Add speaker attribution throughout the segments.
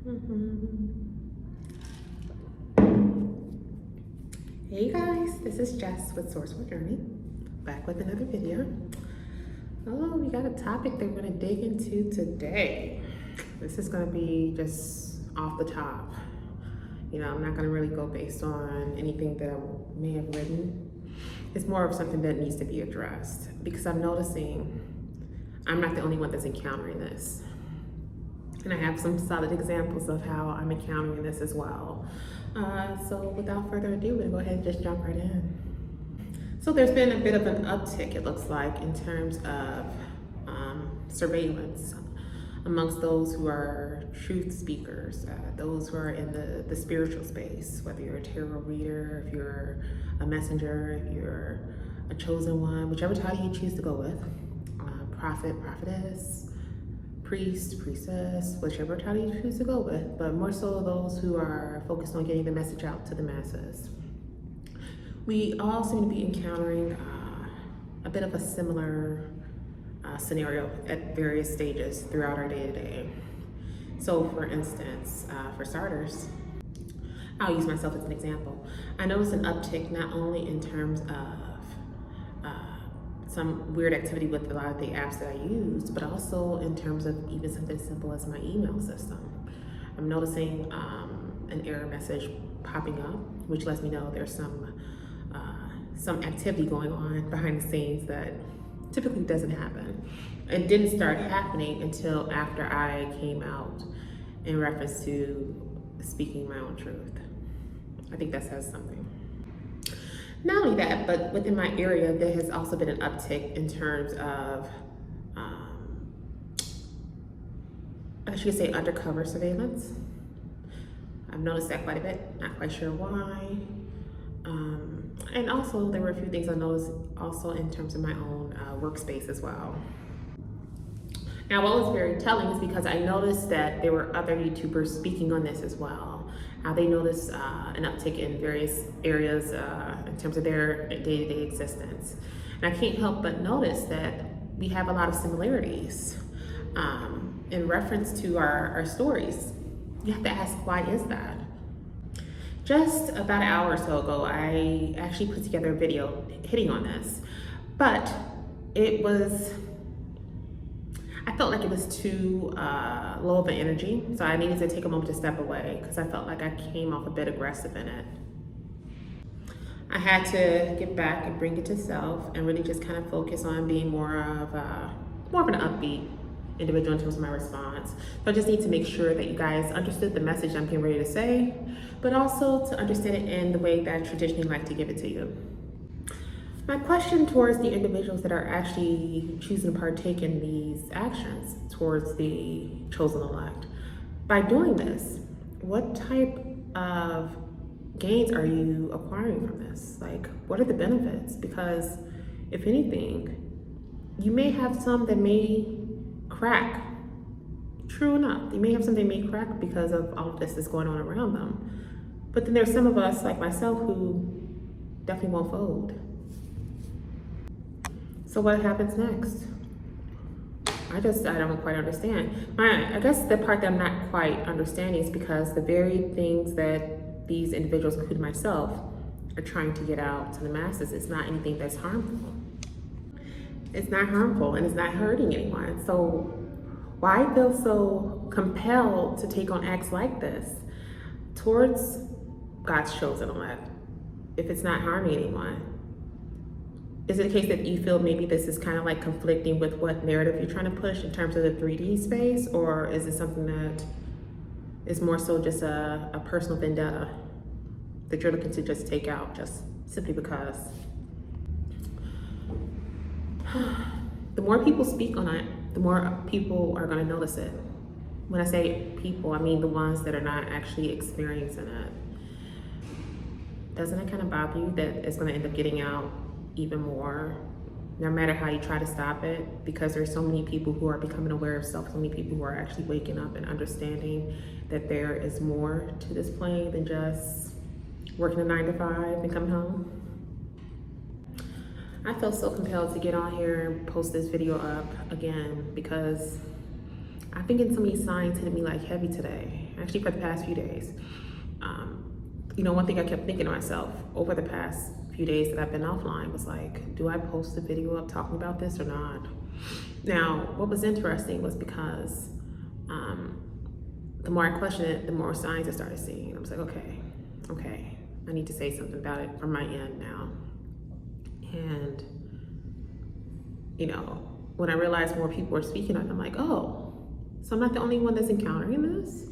Speaker 1: Hey guys, this is Jess with sourcefulljourney, back with another video. Oh, we got a topic that we're going to dig into today. This is going to be just off the top. You know, I'm not going to really go based on anything that I may have written. It's more of something that needs to be addressed because I'm noticing I'm not the only one that's encountering this. And I have some solid examples of how I'm encountering this as well. So without further ado, we're gonna go ahead and just jump right in. So there's been a bit of an uptick, it looks like, in terms of surveillance amongst those who are truth speakers, those who are in the spiritual space, whether you're a tarot reader, if you're a messenger, if you're a chosen one, whichever title you choose to go with, prophet, prophetess, priest, priestess, whichever title you choose to go with, but more so those who are focused on getting the message out to the masses. We all seem to be encountering a bit of a similar scenario at various stages throughout our day-to-day. So for instance, for starters, I'll use myself as an example. I noticed an uptick not only in terms of some weird activity with a lot of the apps that I used, but also in terms of even something simple as my email system. I'm noticing an error message popping up, which lets me know there's some activity going on behind the scenes that typically doesn't happen. It didn't start happening until after I came out in reference to speaking my own truth. I think that says something. Not only that, but within my area, there has also been an uptick in terms of, I should say, undercover surveillance. I've noticed that quite a bit, not quite sure why. And also, there were a few things I noticed also in terms of my own workspace as well. Now, what was very telling is because I noticed that there were other YouTubers speaking on this as well. How they noticed an uptick in various areas in terms of their day-to-day existence. And I can't help but notice that we have a lot of similarities in reference to our stories. You have to ask, why is that? Just about an hour or so ago, I actually put together a video hitting on this, but I felt like it was too low of an energy, so I needed to take a moment to step away because I felt like I came off a bit aggressive in it. I had to get back and bring it to self and really just kind of focus on being more of an upbeat individual in terms of my response. So I just need to make sure that you guys understood the message I'm getting ready to say, but also to understand it in the way that I traditionally like to give it to you. My question towards the individuals that are actually choosing to partake in these actions towards the chosen elect, by doing this, what type of gains are you acquiring from this? Like, what are the benefits? Because if anything, you may have some that may crack. True enough, you may have some that may crack because of all of this that's going on around them. But then there's some of us, like myself, who definitely won't fold. So what happens next? I don't quite understand. I guess the part that I'm not quite understanding is because the very things that these individuals, including myself, are trying to get out to the masses, it's not anything that's harmful. It's not harmful and it's not hurting anyone. So why feel so compelled to take on acts like this towards God's chosen elect if it's not harming anyone? Is it a case that you feel maybe this is kind of like conflicting with what narrative you're trying to push in terms of the 3D space? Or is it something that is more so just a personal vendetta that you're looking to just take out just simply because? The more people speak on it, the more people are going to notice it. When I say people, I mean the ones that are not actually experiencing it. Doesn't it kind of bother you that it's going to end up getting out even more, no matter how you try to stop it? Because there's so many people who are becoming aware of self, so many people who are actually waking up and understanding that there is more to this plane than just working a 9 to 5 and coming home. I felt so compelled to get on here and post this video up again because I've been getting so many signs hitting me like heavy today, actually for the past few days. You know, one thing I kept thinking to myself over the past few days that I've been offline was like, do I post a video up talking about this or not? Now, what was interesting was because the more I questioned it, the more signs I started seeing. I was like, okay, I need to say something about it from my end now. And, you know, when I realized more people were speaking on it, I'm like, oh, so I'm not the only one that's encountering this?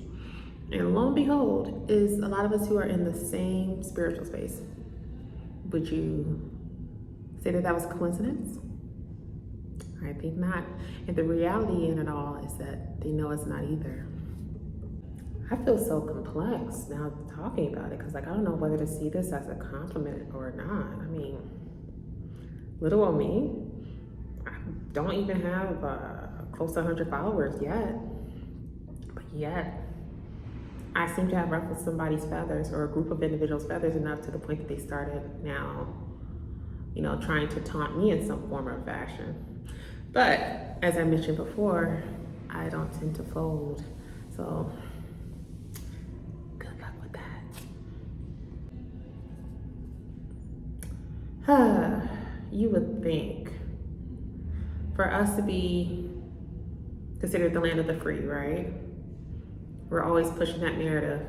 Speaker 1: And lo and behold, is a lot of us who are in the same spiritual space. Would you say that that was a coincidence? I think not. And the reality in it all is that they know it's not either. I feel so complex now talking about it because, like, I don't know whether to see this as a compliment or not. I mean, little old me, I don't even have close to 100 followers yet. But yet, I seem to have ruffled somebody's feathers or a group of individuals' feathers enough to the point that they started now, you know, trying to taunt me in some form or fashion. But as I mentioned before, I don't tend to fold. So good luck with that. You would think for us to be considered the land of the free, right? We're always pushing that narrative,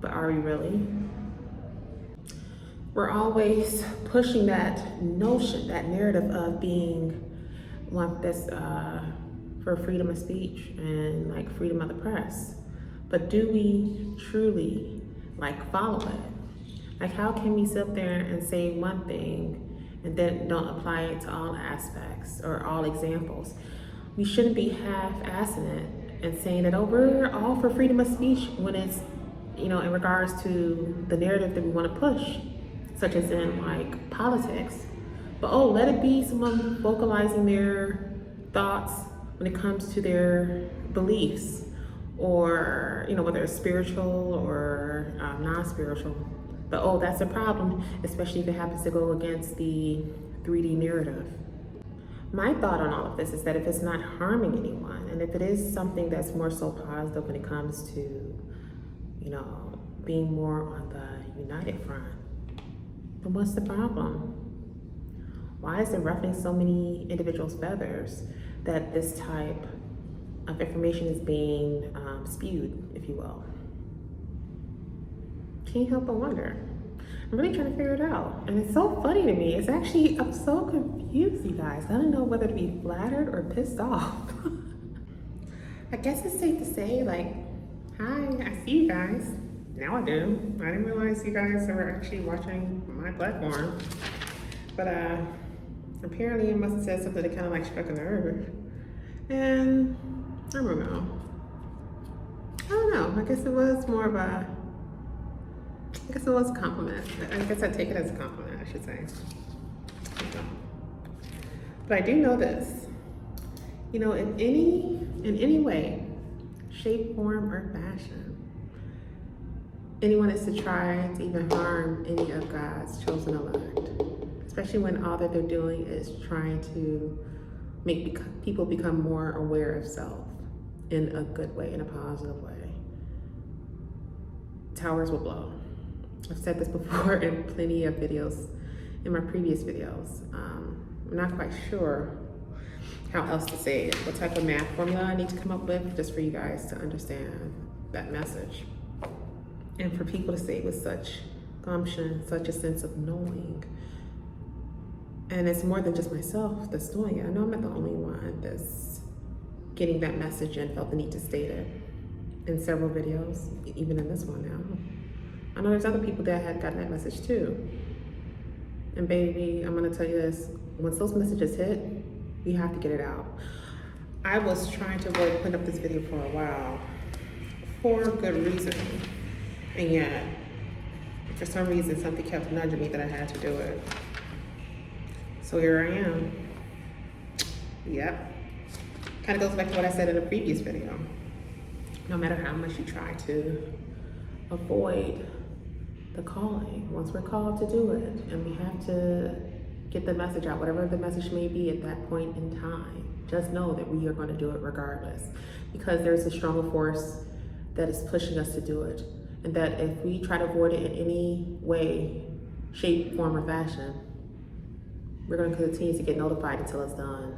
Speaker 1: but are we really? We're always pushing that notion, that narrative of being one that's for freedom of speech and like freedom of the press. But do we truly like follow it? Like, how can we sit there and say one thing and then don't apply it to all aspects or all examples? We shouldn't be half-assing it and saying that, oh, we're all for freedom of speech when it's, you know, in regards to the narrative that we want to push, such as in like politics. But oh, let it be someone vocalizing their thoughts when it comes to their beliefs, or, you know, whether it's spiritual or non-spiritual. But oh, that's a problem, especially if it happens to go against the 3D narrative. My thought on all of this is that if it's not harming anyone, and if it is something that's more so positive when it comes to, you know, being more on the united front, then what's the problem? Why is it ruffling so many individuals' feathers that this type of information is being spewed, if you will? Can't help but wonder. I'm really trying to figure it out. And it's so funny to me. It's actually, I'm so confused, you guys. I don't know whether to be flattered or pissed off. I guess it's safe to say, like, hi, I see you guys. Now I do. I didn't realize you guys were actually watching my platform. But apparently it must have said something that kind of like struck a nerve. And I don't know. I guess it was more of a, I guess it was a compliment. I guess I take it as a compliment, I should say. But I do know this. You know, in any way, shape, form, or fashion, anyone is to try to even harm any of God's chosen elect, especially when all that they're doing is trying to make people become more aware of self in a good way, in a positive way, towers will blow. I've said this before in plenty of videos, in my previous videos. I'm not quite sure how else to say it, what type of math formula I need to come up with just for you guys to understand that message. And for people to say it with such gumption, such a sense of knowing. And it's more than just myself that's doing it. I know I'm not the only one that's getting that message and felt the need to state it in several videos, even in this one now. I know there's other people that had gotten that message too. And baby, I'm gonna tell you this, once those messages hit, we have to get it out. I was trying to avoid putting up this video for a while, for good reason. And yet, for some reason, something kept nudging me that I had to do it. So here I am. Yep. Kind of goes back to what I said in a previous video. No matter how much you try to avoid the calling, once we're called to do it, and we have to get the message out, whatever the message may be at that point in time, just know that we are going to do it regardless, because there's a stronger force that is pushing us to do it. And that if we try to avoid it in any way, shape, form, or fashion, we're going to continue to get notified until it's done.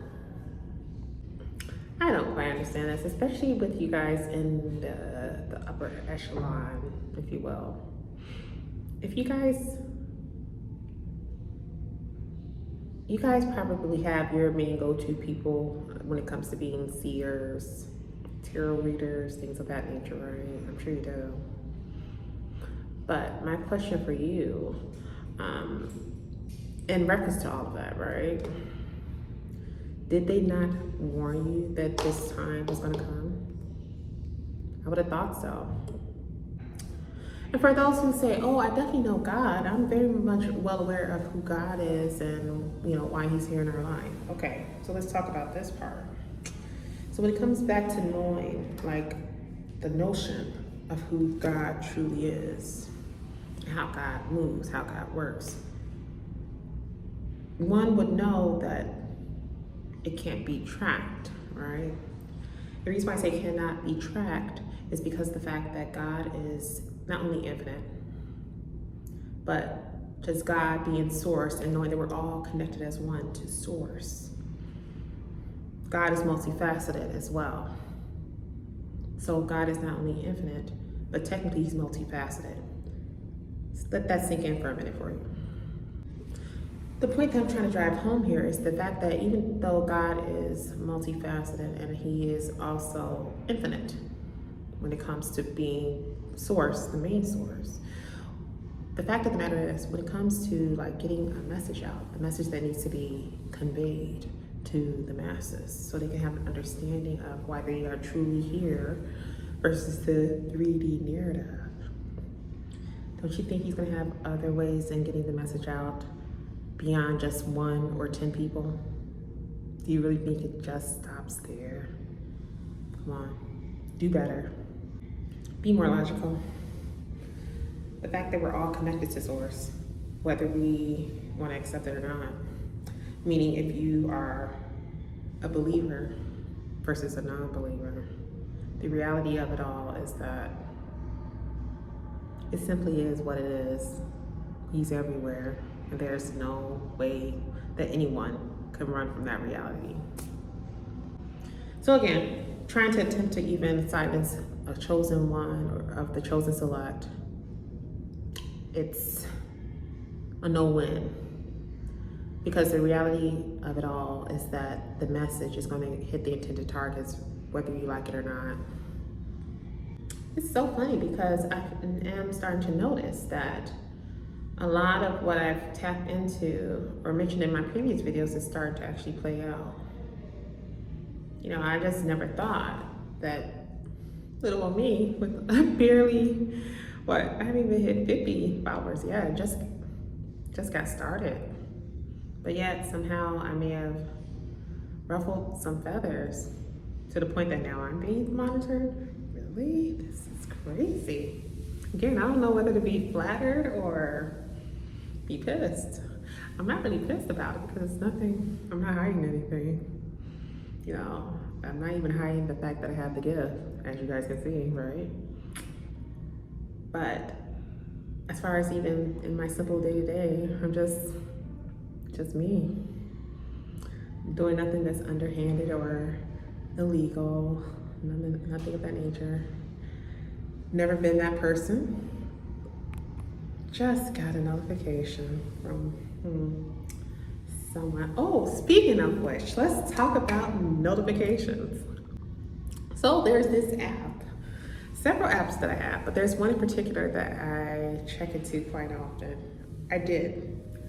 Speaker 1: I don't quite understand this, especially with you guys in the upper echelon, if you will. If you guys probably have your main go-to people when it comes to being seers, tarot readers, things of that nature, right? I'm sure you do. But my question for you, in reference to all of that, right? Did they not warn you that this time was going to come? I would have thought so. And for those who say, oh, I definitely know God, I'm very much well aware of who God is and, you know, why he's here in our life. Okay, so let's talk about this part. So when it comes back to knowing, like, the notion of who God truly is, how God moves, how God works, one would know that it can't be tracked, right? The reason why I say cannot be tracked is because the fact that God is not only infinite, but just God being source and knowing that we're all connected as one to source. God is multifaceted as well. So God is not only infinite, but technically he's multifaceted. Let that sink in for a minute for you. The point that I'm trying to drive home here is the fact that even though God is multifaceted and he is also infinite when it comes to being source, the main source, the fact of the matter is when it comes to like getting a message out, the message that needs to be conveyed to the masses so they can have an understanding of why they are truly here versus the 3D narrative. Don't you think he's going to have other ways in getting the message out beyond just 1 or 10 people? Do you really think it just stops there? Come on, do better. Be more logical. The fact that we're all connected to source, whether we want to accept it or not. Meaning if you are a believer versus a non-believer, the reality of it all is that it simply is what it is. He's everywhere, and there's no way that anyone can run from that reality. So again, trying to attempt to even silence a chosen one or of the chosen select, it's a no-win. Because the reality of it all is that the message is going to hit the intended targets, whether you like it or not. It's so funny because I am starting to notice that a lot of what I've tapped into or mentioned in my previous videos is starting to actually play out. You know, I just never thought that little old me with barely, I haven't even hit 50 followers yet. Just got started. But yet somehow I may have ruffled some feathers to the point that now I'm being monitored. Really? This is crazy. Again, I don't know whether to be flattered or be pissed. I'm not really pissed about it because it's nothing, I'm not hiding anything. You know, I'm not even hiding the fact that I have the gift, as you guys can see, right? But as far as even in my simple day-to-day, I'm just me. Doing nothing that's underhanded or illegal, nothing of that nature. Never been that person. Just got a notification from someone. Oh, speaking of which, let's talk about notifications. So there's this app, several apps that I have, but there's one in particular that I check into quite often. I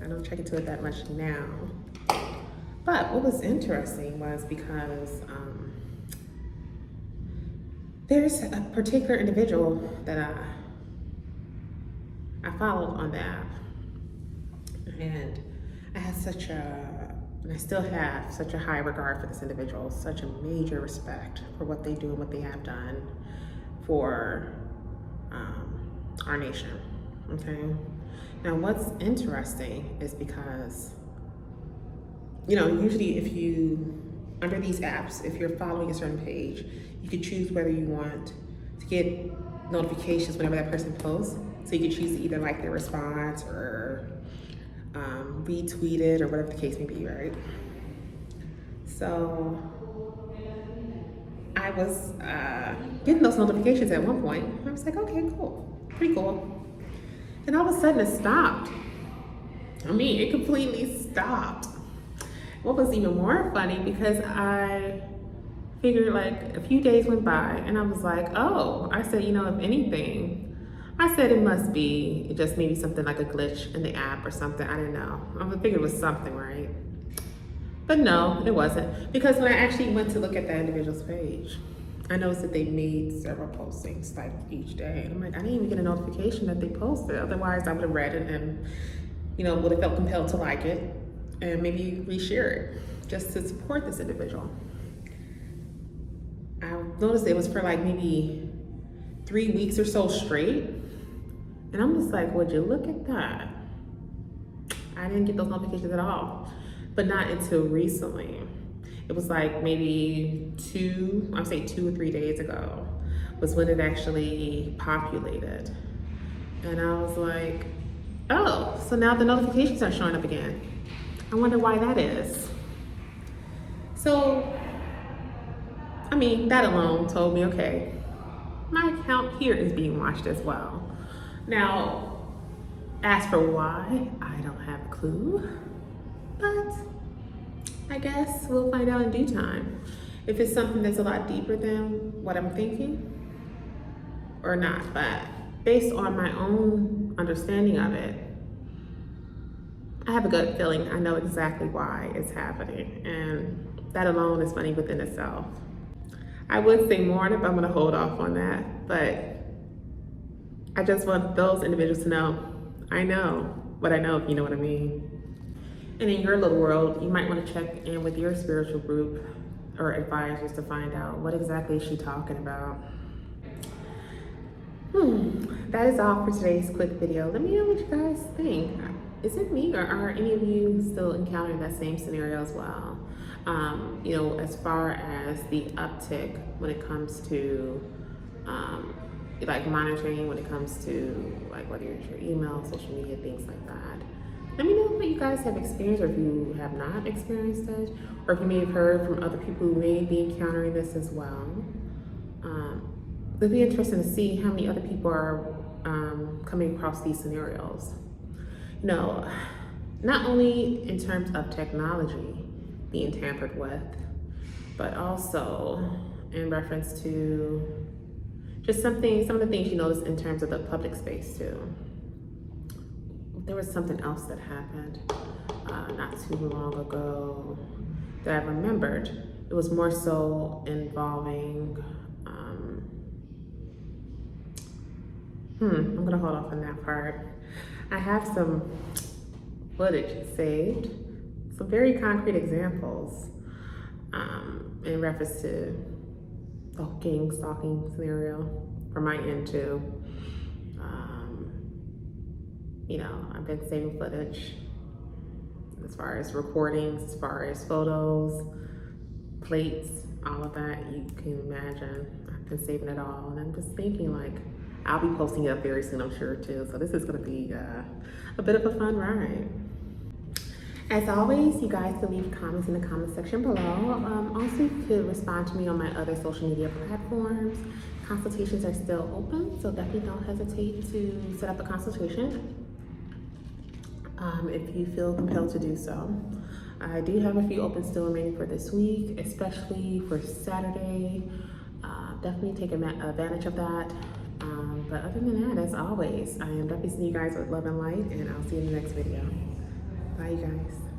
Speaker 1: don't check into it that much now. But what was interesting was because there's a particular individual that I followed on the app, and I had and I still have such a high regard for this individual, such a major respect for what they do and what they have done for our nation, okay? Now what's interesting is because, you know, usually if you under these apps, if you're following a certain page, you can choose whether you want to get notifications whenever that person posts. So you can choose to either like their response or retweet it or whatever the case may be, right? So I was getting those notifications at one point. I was like, okay, cool, pretty cool. And all of a sudden it stopped. I mean, it completely stopped. What was even more funny, because I figured like a few days went by and I was like, oh, I said, you know, if anything, I said it must be just maybe something like a glitch in the app or something. I didn't know. I figured it was something, right? But no, it wasn't. Because when I actually went to look at that individual's page, I noticed that they made several postings like each day. And I'm like, I didn't even get a notification that they posted. Otherwise I would have read it and, you know, would have felt compelled to like it and maybe reshare it just to support this individual. I noticed it was for like maybe 3 weeks or so straight. And I'm just like, would you look at that? I didn't get those notifications at all, but not until recently. It was like maybe 2 or 3 days ago was when it actually populated. And I was like, oh, so now the notifications are showing up again. I wonder why that is. So, I mean, that alone told me, okay, my account here is being watched as well. Now, as for why, I don't have a clue, but I guess we'll find out in due time. If it's something that's a lot deeper than what I'm thinking or not, but based on my own understanding of it, I have a gut feeling I know exactly why it's happening, and that alone is funny within itself. I would say more, and if I'm gonna hold off on that, but I just want those individuals to know, I know what I know, if you know what I mean. And in your little world, you might want to check in with your spiritual group or advisors to find out what exactly is she talking about. That is all for today's quick video. Let me know what you guys think. Is it me, or are any of you still encountering that same scenario as well? You know, as far as the uptick when it comes to like monitoring, when it comes to like whether it's your email, social media, things like that. Let me know what you guys have experienced, or if you have not experienced it, or if you may have heard from other people who may be encountering this as well. It'd be interesting to see how many other people are coming across these scenarios. You know, not only in terms of technology being tampered with, but also in reference to just some of the things you notice in terms of the public space too. There was something else that happened not too long ago that I remembered. It was more so involving, I'm gonna hold off on that part. I have some footage saved, some very concrete examples in reference to the stalking scenario from my end too. You know, I've been saving footage as far as recordings, as far as photos, plates, all of that you can imagine. I've been saving it all, and I'm just thinking like, I'll be posting it up very soon, I'm sure too. So this is gonna be a bit of a fun ride. As always, you guys can leave comments in the comment section below. Also, you could respond to me on my other social media platforms. Consultations are still open, so definitely don't hesitate to set up a consultation if you feel compelled to do so. I do have a few open still remaining for this week, especially for Saturday. Definitely take advantage of that. But other than that, as always, I am definitely seeing you guys with love and light, and I'll see you in the next video. Bye, you guys.